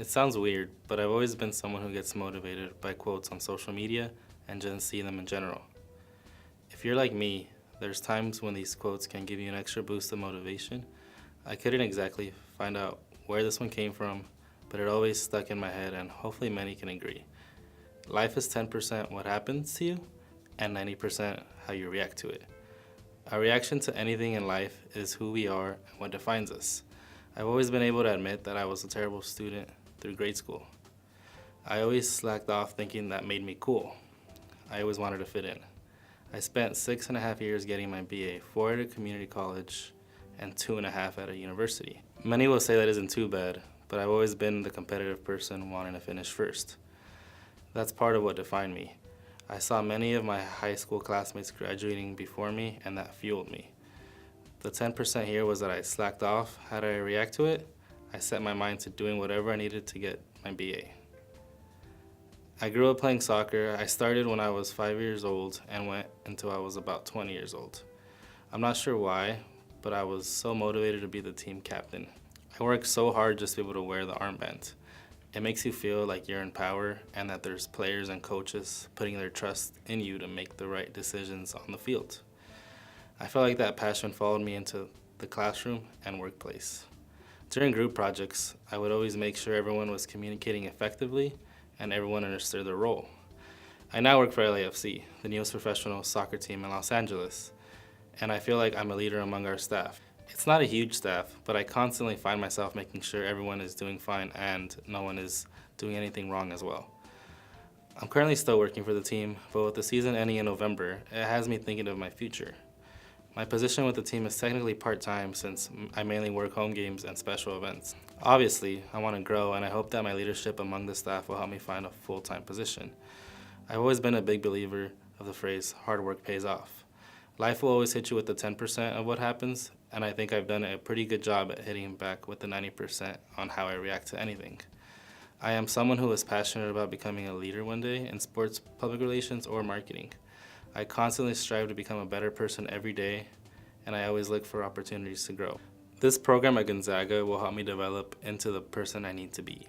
It sounds weird, but I've always been someone who gets motivated by quotes on social media and just see them in general. If you're like me, there's times when these quotes can give you an extra boost of motivation. I couldn't exactly find out where this one came from, but it always stuck in my head, and hopefully many can agree. Life is 10% what happens to you and 90% how you react to it. Our reaction to anything in life is who we are and what defines us. I've always been able to admit that I was a terrible student through grade school. I always slacked off thinking that made me cool. I always wanted to fit in. I spent 6.5 years getting my BA, 4 at a community college and 2.5 at a university. Many will say that isn't too bad, but I've always been the competitive person wanting to finish first. That's part of what defined me. I saw many of my high school classmates graduating before me, and that fueled me. The 10% here was that I slacked off. How did I react to it? I set my mind to doing whatever I needed to get my BA. I grew up playing soccer. I started when I was 5 years old and went until I was about 20 years old. I'm not sure why, but I was so motivated to be the team captain. I worked so hard just to be able to wear the armband. It makes you feel like you're in power and that there's players and coaches putting their trust in you to make the right decisions on the field. I felt like that passion followed me into the classroom and workplace. During group projects, I would always make sure everyone was communicating effectively and everyone understood their role. I now work for LAFC, the newest professional soccer team in Los Angeles, and I feel like I'm a leader among our staff. It's not a huge staff, but I constantly find myself making sure everyone is doing fine and no one is doing anything wrong as well. I'm currently still working for the team, but with the season ending in November, it has me thinking of my future. My position with the team is technically part-time since I mainly work home games and special events. Obviously, I want to grow, and I hope that my leadership among the staff will help me find a full-time position. I've always been a big believer of the phrase, hard work pays off. Life will always hit you with the 10% of what happens, and I think I've done a pretty good job at hitting back with the 90% on how I react to anything. I am someone who is passionate about becoming a leader one day in sports, public relations, or marketing. I constantly strive to become a better person every day, and I always look for opportunities to grow. This program at Gonzaga will help me develop into the person I need to be.